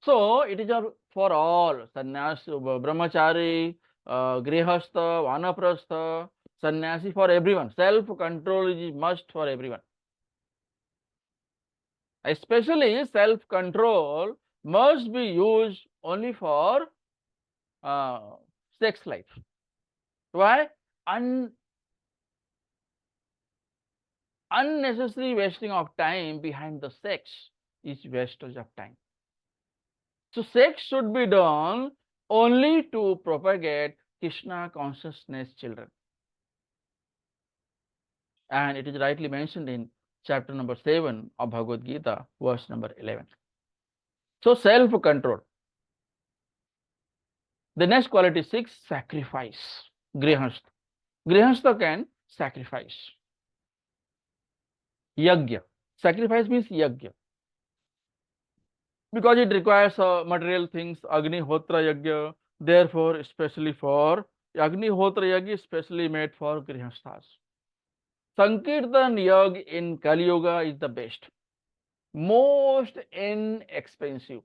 So it is for all, sannyasi, brahmachari, grihastha, vanaprastha, sannyasi, for everyone. Self-control is must for everyone. Especially self-control must be used only for sex life. Why? Unnecessary wasting of time behind the sex is wastage of time. So sex should be done only to propagate Krishna consciousness children. And it is rightly mentioned in chapter number 7 of Bhagavad Gita, verse number 11. So self-control. The next quality 6, sacrifice. Grihastha. Grihastha can sacrifice. Yajna. Sacrifice means yajna. Because it requires material things, Agnihotra Yajna. Therefore, especially for Agnihotra Yajna, especially made for Grihasthas. Sankirtan Yajna in Kali Yuga is the best, most inexpensive.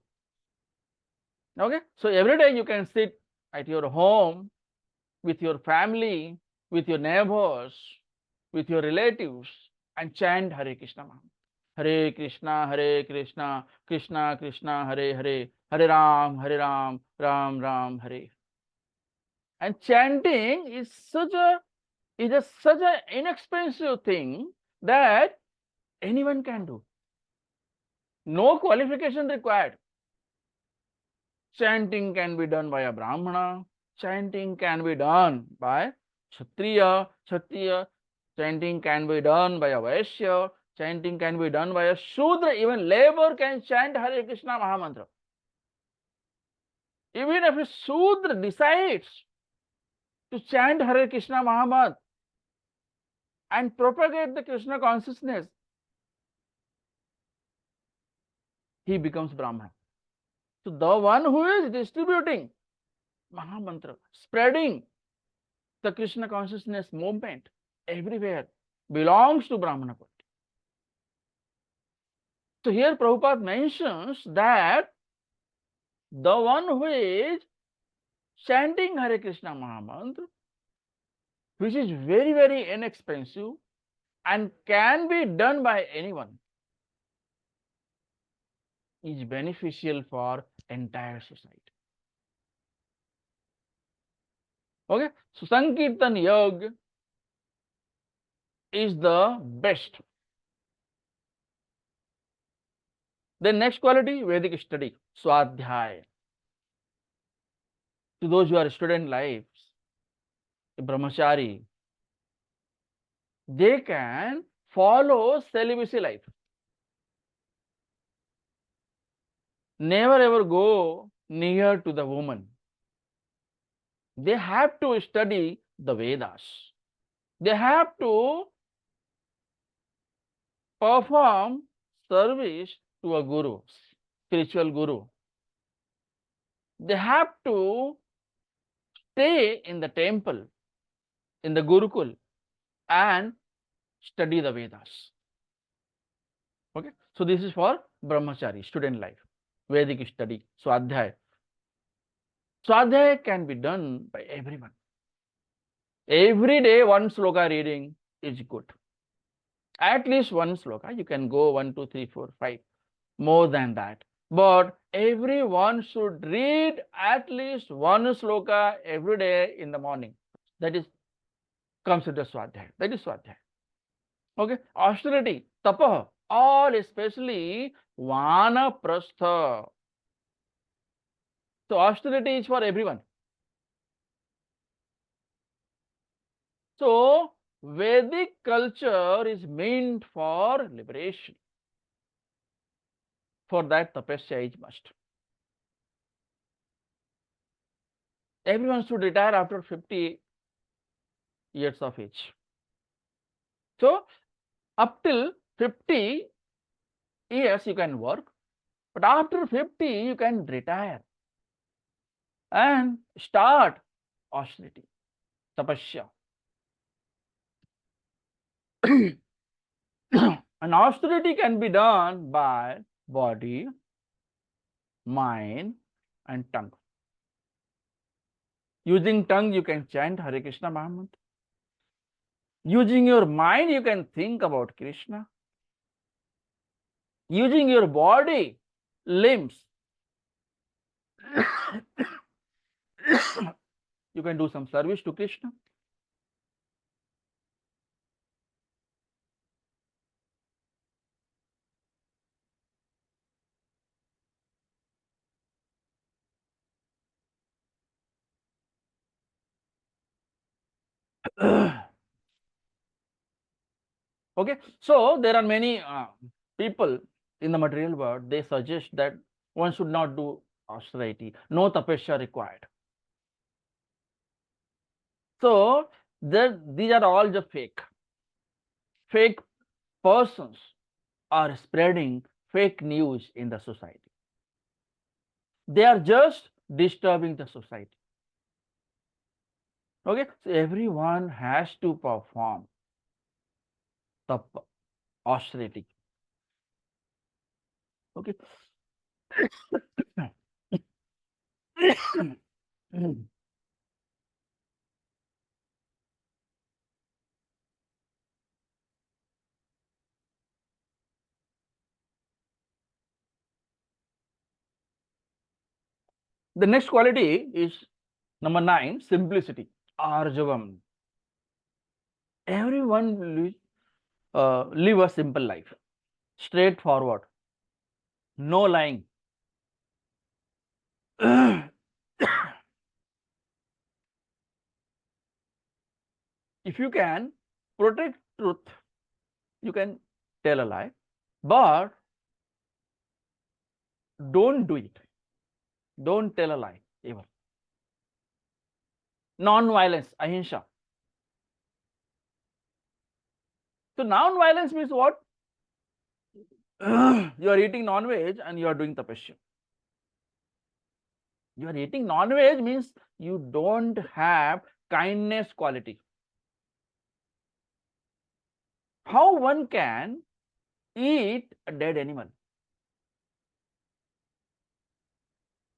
Okay, so every day you can sit at your home with your family, with your neighbors, with your relatives, and chant Hare Krishna Maha. Hare Krishna, Krishna Krishna, Hare Hare, Hare Ram, Ram Ram, Hare. And chanting is such an inexpensive thing that anyone can do. No qualification required. Chanting can be done by a Brahmana. Chanting can be done by Kshatriya. Chanting can be done by a Vaishya. Chanting can be done by a Shudra. Even labor can chant Hare Krishna Mahamantra. Even if a Shudra decides to chant Hare Krishna Mahamantra and propagate the Krishna consciousness, he becomes Brahman. So the one who is distributing Mahamantra, spreading the Krishna consciousness movement everywhere, belongs to Brahmana party. So here Prabhupada mentions that the one who is chanting Hare Krishna Mahamantra, which is very, very inexpensive and can be done by anyone, is beneficial for entire society. Okay, so Sankirtan Yajna is the best. Then next quality, Vedic study, Swadhyaya. To those who are student lives, brahmachari, they can follow celibacy life. Never ever go near to the woman. They have to study the Vedas. They have to perform service to a guru, spiritual guru. They have to stay in the temple, in the Gurukul, and study the Vedas. Okay, so this is for brahmachari, student life, Vedic study, Swadhyaya. Swadhyaya can be done by everyone. Every day one sloka reading is good. At least one sloka, you can go 1, 2, 3, 4, 5, more than that. But everyone should read at least one sloka every day in the morning. That is considered Swadhyaya. That is Swadhyaya. Okay, austerity, tapah, all especially vanaprastha. So austerity is for everyone. So Vedic culture is meant for liberation. For that, tapasya is must. Everyone should retire after 50 years of age. So up till 50 years you can work, but after 50 you can retire and start austerity, tapasya. And austerity can be done by body, mind, and tongue. Using tongue, you can chant Hare Krishna Mahamantra. Using your mind, you can think about Krishna. Using your body, limbs, You can do some service to Krishna. Okay, so there are many people in the material world, they suggest that one should not do austerity, no tapasya required. So these are all just fake. Fake persons are spreading fake news in the society. They are just disturbing the society. Okay, so everyone has to perform tapa, austerity. Okay. The next quality is number 9, simplicity, arjavam. Everyone will live a simple life, straightforward, no lying. If you can protect truth, you can tell a lie, but don't do it. Don't tell a lie ever. Non-violence, ahimsa. So non-violence means what? You are eating non-veg and you are doing tapasya. You are eating non-veg means you don't have kindness quality. How one can eat a dead animal?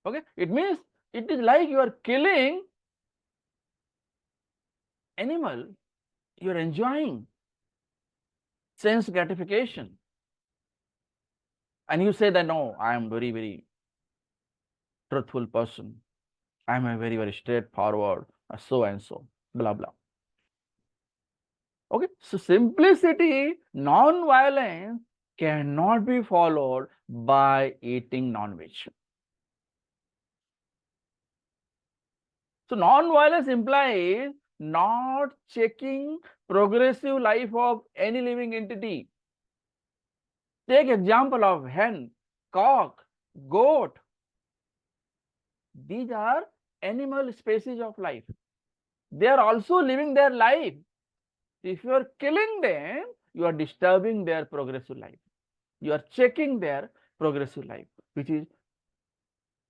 Okay, it means it is like you are killing animal, you are enjoying sense gratification, and you say that no, I am very, very truthful person, I am a very, very straightforward, so and so, blah blah. Okay, so simplicity, non-violence cannot be followed by eating non-veg. So non-violence implies not checking progressive life of any living entity. Take example of hen, cock, goat. These are animal species of life. They are also living their life. If you are killing them, you are disturbing their progressive life. You are checking their progressive life, which is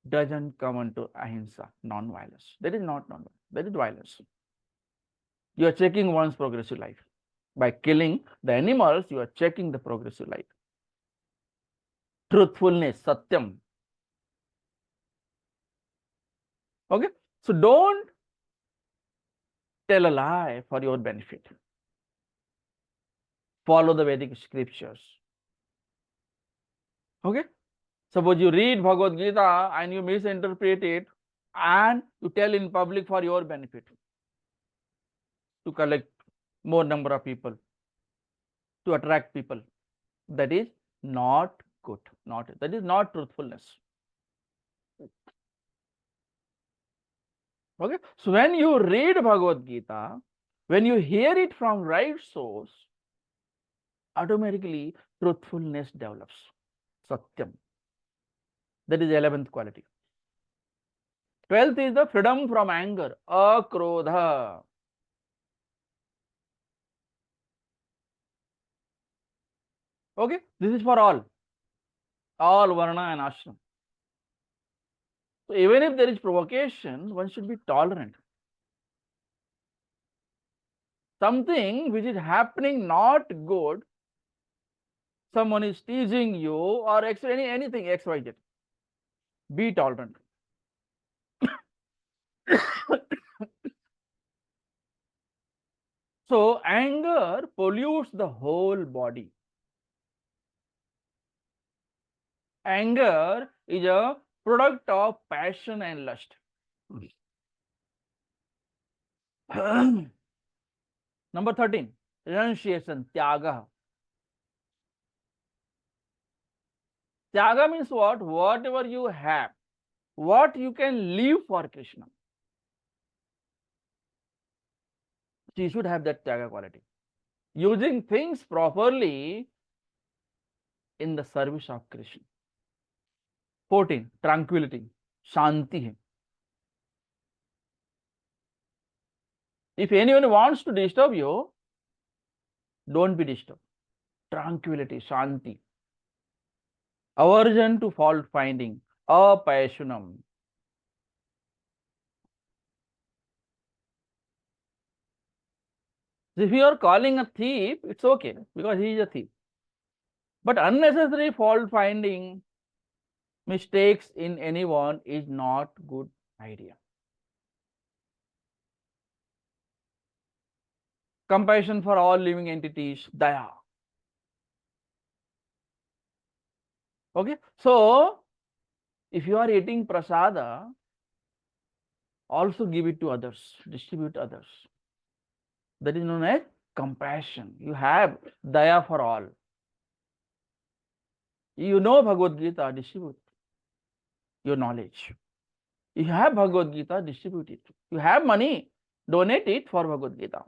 doesn't come into ahimsa, non-violence. That is not non-violence. That is violence. You are checking one's progressive life. By killing the animals, you are checking the progressive life. Truthfulness, satyam. Okay, so don't tell a lie for your benefit. Follow the Vedic scriptures. Okay, suppose you read Bhagavad Gita and you misinterpret it and you tell in public for your benefit, to collect more number of people, to attract people. That is not good. That is not truthfulness. Okay, so when you read Bhagavad Gita, when you hear it from right source, automatically truthfulness develops. Satyam. That is the 11th quality. 12th is the freedom from anger. Akrodha. Okay, this is for all varna and ashram. So even if there is provocation, one should be tolerant. Something which is happening not good, someone is teasing you or anything XYZ, be tolerant. So anger pollutes the whole body. Anger is a product of passion and lust. Number 13, renunciation, tyaga. Tyaga means what? Whatever you have, what you can leave for Krishna. So you should have that tyaga quality. Using things properly in the service of Krishna. 14, tranquility, shanti. If anyone wants to disturb you, don't be disturbed. Tranquility, shanti. Aversion to fault finding, apassionam. If you are calling a thief, it's okay because he is a thief. But unnecessary fault finding, mistakes in anyone is not good idea. Compassion for all living entities, daya. Okay, so if you are eating prasada, also give it to others, distribute others. That is known as compassion. You have daya for all. You know Bhagavad Gita, distribute your knowledge. You have Bhagavad Gita, distribute it. You have money, donate it for Bhagavad Gita.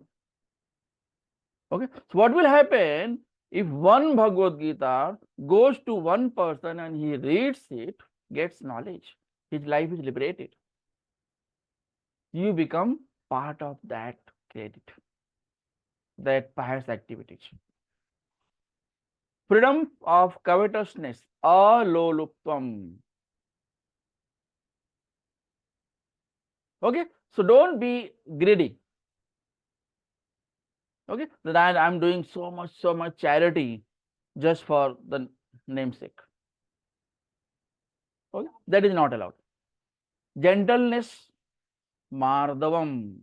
Okay, so what will happen if one Bhagavad Gita goes to one person and he reads it, gets knowledge, his life is liberated. You become part of that credit, that pious activities. Freedom of covetousness, aloluptam. Okay, so don't be greedy. Okay, that I'm doing so much charity just for the namesake. Okay, that is not allowed. Gentleness, mardavam.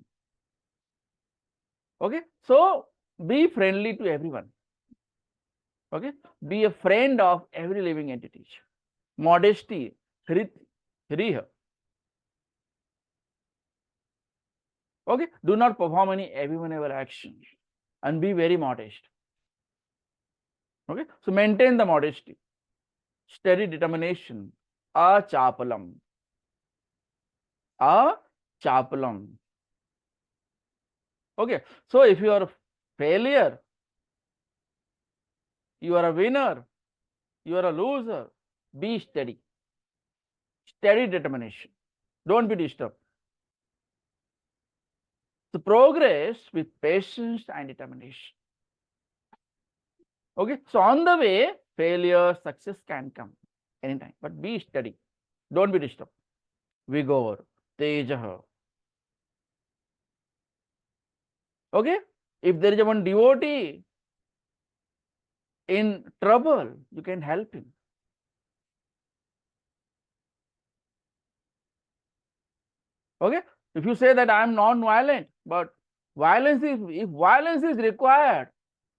Okay, so be friendly to everyone. Okay, be a friend of every living entity. Modesty, hriha. Okay, do not perform any abominable action and be very modest. Okay, so maintain the modesty, steady determination, achapalam. Achapalam. Okay, so if you are a failure, you are a winner, you are a loser, be steady. Steady determination. Don't be disturbed. So progress with patience and determination. Okay, so on the way, failure, success can come anytime, but be steady. Don't be disturbed. Vigor, tejaha. Okay, if there is a one devotee in trouble, you can help him. Okay, if you say that I am non-violent, but if violence is required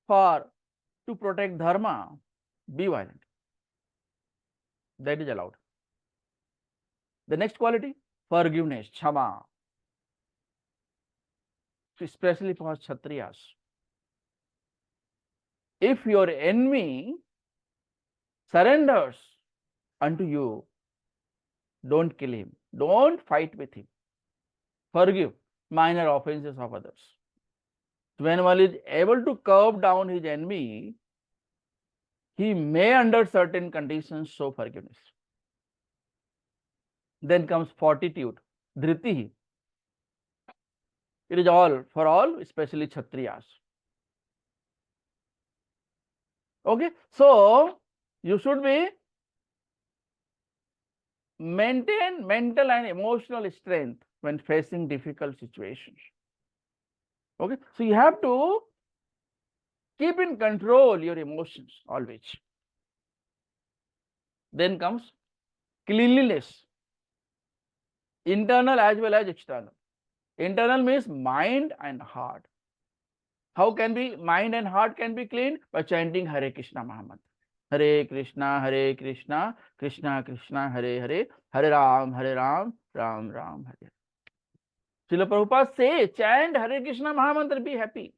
to protect dharma, be violent. That is allowed. The next quality, forgiveness, kshama, especially for Kshatriyas. If your enemy surrenders unto you, don't kill him, don't fight with him. Forgive minor offenses of others. When one is able to curb down his enemy, he may under certain conditions show forgiveness. Then comes fortitude, dhriti. It is all for all, especially Kshatriyas. Okay, so you should be maintain mental and emotional strength when facing difficult situations. Okay, so you have to keep in control your emotions always. Then comes cleanliness, internal as well as external. Internal means mind and heart. How can be mind and heart can be cleaned? By chanting Hare Krishna Mahamantra. Hare Krishna, Krishna Krishna, Hare Hare, Hare Ram, Ram Ram, Hare. Srila Prabhupada say, chant Hare Krishna Mahamantra, be happy.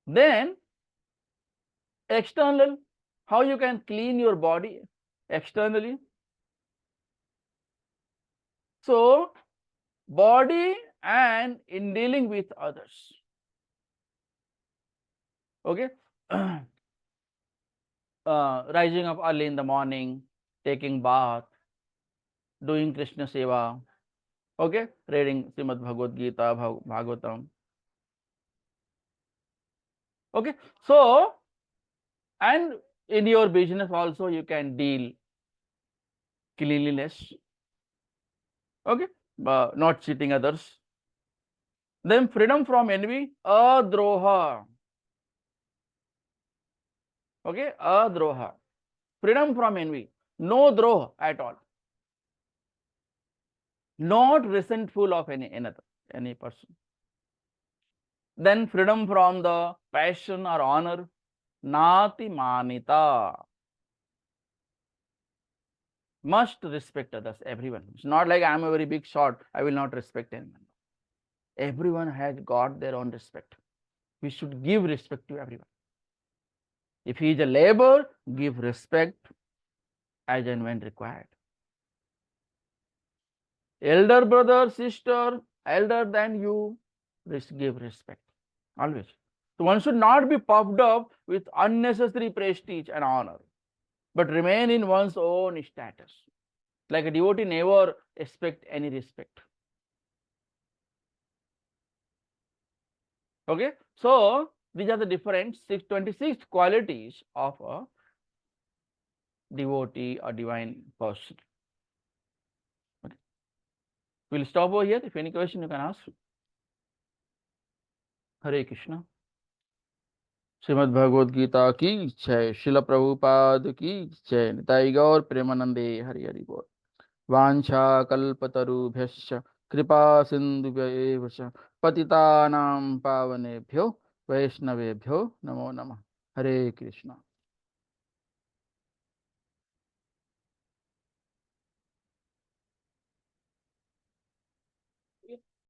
Then, external, how you can clean your body externally. So, body and in dealing with others. Okay. Rising up early in the morning, taking bath, doing Krishna Seva, okay, reading Srimad Bhagavad Geeta, Bhagavatam. Okay, so, and in your business also you can deal cleanliness, okay, not cheating others. Then freedom from envy, adroha. Okay, adroha. Freedom from envy, no droha at all. Not resentful of any person. Then freedom from the passion or honor, nati manita. Must respect others, everyone. It's not like I am a very big shot, I will not respect anyone. Everyone has got their own respect. We should give respect to everyone. If he is a laborer, give respect as and when required. Elder brother, sister, elder than you, give respect. Always. So one should not be puffed up with unnecessary prestige and honor, but remain in one's own status. Like a devotee never expect any respect. Okay, so these are the different 26 qualities of a devotee or divine person. Okay. We'll stop over here. If any question you can ask. Hare Krishna. Shrimad Bhagavad Gita की जय, शिल प्रभुपाद की जय, निताई गौर प्रेमानंदे, हरि हरि बोल। वाञ्छा कल्पतरुभ्यश्च कृपा सिन्धुभ्येव च पतितानां पावनेभ्यो वैष्णवेभ्यो नमो नमः। हरे कृष्ण।